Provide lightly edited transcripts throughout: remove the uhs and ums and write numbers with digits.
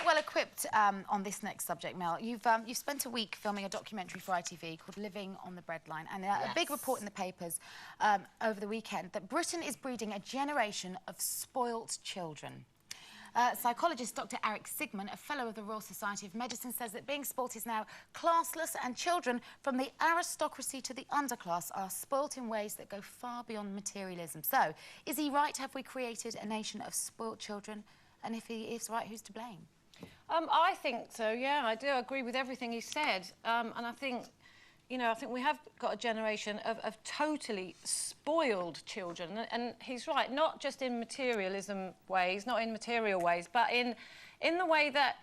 quite well equipped on this next subject, Mel. You've spent a week filming a documentary for ITV called Living on the Breadline, and a big report in the papers over the weekend that Britain is breeding a generation of spoilt children. Psychologist Dr. Eric Sigman, a fellow of the Royal Society of Medicine, says that being spoilt is now classless, and children from the aristocracy to the underclass are spoilt in ways that go far beyond materialism. So, is he right? Have we created a nation of spoilt children? And if he is right, who's to blame? I think so, yeah, I do agree with everything he said. And I think, you know, I think we have got a generation of totally spoiled children. And he's right, not just in materialism ways, not in material ways, but in the way that,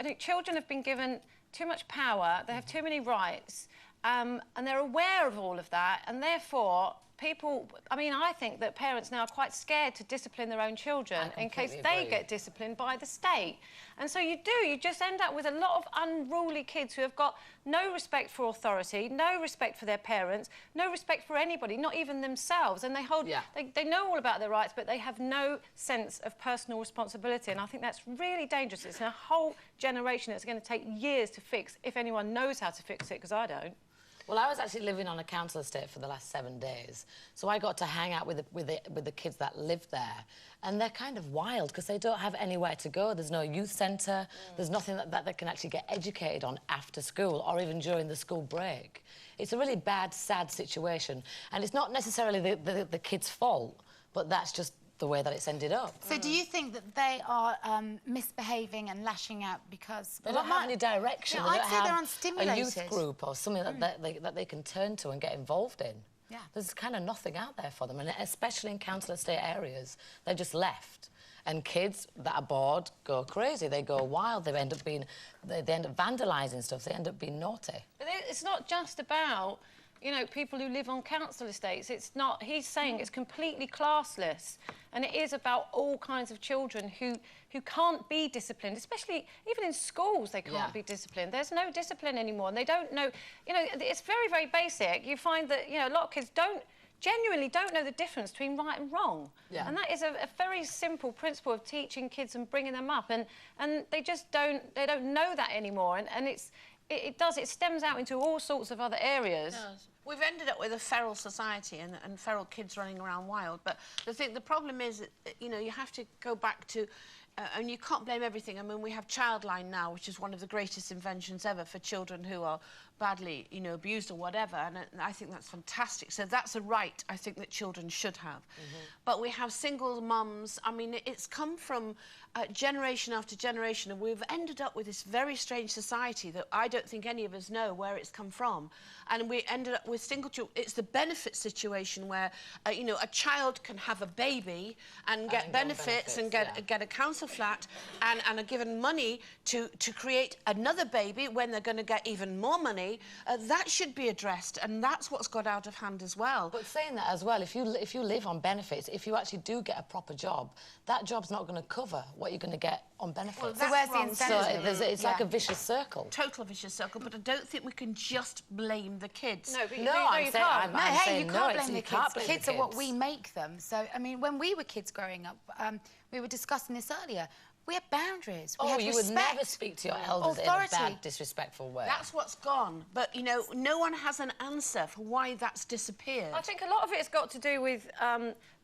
I think, children have been given too much power, they have too many rights, and they're aware of all of that, and therefore people, I mean, I think that parents now are quite scared to discipline their own children in case they get disciplined by the state. And so you just end up with a lot of unruly kids who have got no respect for authority, no respect for their parents, no respect for anybody, not even themselves. And they know all about their rights, but they have no sense of personal responsibility. And I think that's really dangerous. It's a whole generation that's going to take years to fix, if anyone knows how to fix it, because I don't. Well, I was actually living on a council estate for the last 7 days, so I got to hang out with the kids that live there, and they're kind of wild because they don't have anywhere to go. There's no youth centre, there's nothing that they can actually get educated on after school or even during the school break. It's a really bad, sad situation, and it's not necessarily the kids' fault, but that's just the way that it's ended up. So do you think that they are misbehaving and lashing out because... They don't have any direction. Yeah, they I'd don't say they're have unstimulated. a youth group or something that they can turn to and get involved in. Yeah. There's kind of nothing out there for them, and especially in council estate areas, they're just left. And kids that are bored go crazy, they go wild, they end up vandalising stuff, they end up being naughty. But it's not just about, you know, people who live on council estates. It's not, he's saying it's completely classless, and it is about all kinds of children who can't be disciplined, especially even in schools they can't be disciplined. There's no discipline anymore, and they don't know, you know, it's very, very basic. You find that, you know, a lot of kids genuinely don't know the difference between right and wrong. Yeah. And that is a very simple principle of teaching kids and bringing them up, and they just don't know that anymore, and it stems out into all sorts of other areas. It does. We've ended up with a feral society and feral kids running around wild. But the problem is, you know, you have to go back to, and you can't blame everything. I mean, we have Childline now, which is one of the greatest inventions ever for children who are badly, you know, abused or whatever, and I think that's fantastic. So that's a right, I think, that children should have. But we have single mums. I mean, it's come from generation after generation, and we've ended up with this very strange society that I don't think any of us know where it's come from. And we ended up with single children. It's the benefit situation where, you know, a child can have a baby and get benefits and get a council flat and are given money to create another baby when they're going to get even more money. That should be addressed, and that's what's got out of hand as well. But saying that as well, if you live on benefits, if you actually do get a proper job, that job's not going to cover what you're going to get on benefits. Well, so where's the incentive? So it's like a vicious circle. Total vicious circle, but I don't think we can just blame the kids. No, but you can't. Hey, you can't blame the kids. Kids are what we make them. So, I mean, when we were kids growing up, we were discussing this earlier, we had boundaries. We had you respect. would never speak to your elders in a bad, disrespectful way. That's what's gone. But, you know, no one has an answer for why that's disappeared. I think a lot of it's got to do with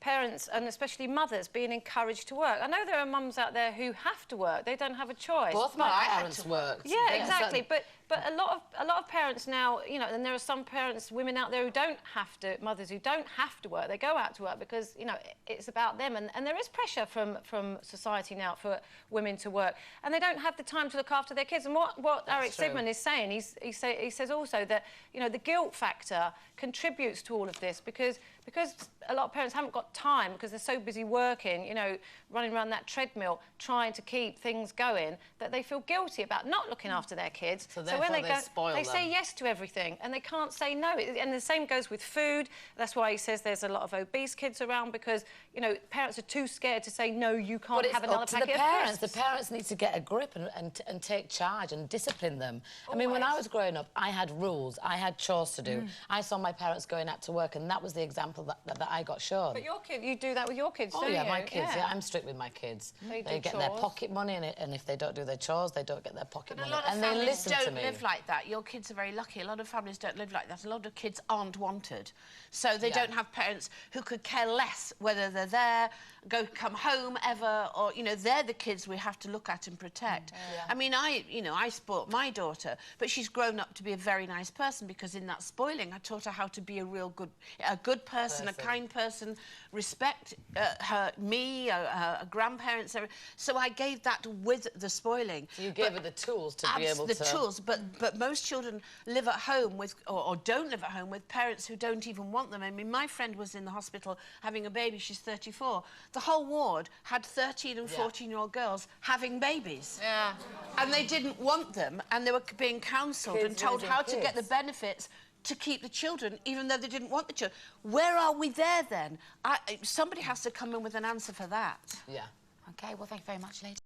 parents, and especially mothers, being encouraged to work. I know there are mums out there who have to work. They don't have a choice. Both my parents worked. Yeah, exactly. But a lot of parents now, you know, and there are some parents, women out there who don't have to, mothers who don't have to work. They go out to work because, you know, it's about them. And there is pressure from society now for women to work, and they don't have the time to look after their kids. And what Eric Sigman is saying, he says also that, you know, the guilt factor contributes to all of this because a lot of parents haven't got time because they're so busy working, you know, running around that treadmill trying to keep things going, that they feel guilty about not looking after their kids. So when they go, they say yes to everything and they can't say no. And the same goes with food. That's why he says there's a lot of obese kids around, because, you know, parents are too scared to say no, you can't have another packet of crisps. The parents need to get a grip and take charge and discipline them. I mean, when I was growing up, I had rules, I had chores to do. I saw my parents going out to work, and that was the example example that I got shown. But your kid, you do that with your kids, don't you? Oh, yeah, my kids, yeah, I'm strict with my kids. They get do their chores. pocket money, and if they don't do their chores, they don't get their pocket money. A lot of and they families listen to don't me. live like that. Your kids are very lucky. A lot of families don't live like that. A lot of kids aren't wanted. So they don't have parents who could care less whether they're there, come home ever, or, you know, they're the kids we have to look at and protect. I mean, I spoilt my daughter, but she's grown up to be a very nice person, because in that spoiling, I taught her how to be a good person, a kind person, respect me, her grandparents. So I gave that with the spoiling. So you gave her the tools to be able to... The tools, but most children live at home with, or don't live at home with parents who don't even want them. I mean, my friend was in the hospital having a baby. She's 34. The whole ward had 13 and 14-year-old girls having babies. Yeah. And they didn't want them, and they were being counselled and told how to get the benefits to keep the children, even though they didn't want the children. Where are we there, then? Somebody has to come in with an answer for that. Yeah. OK, well, thank you very much, ladies.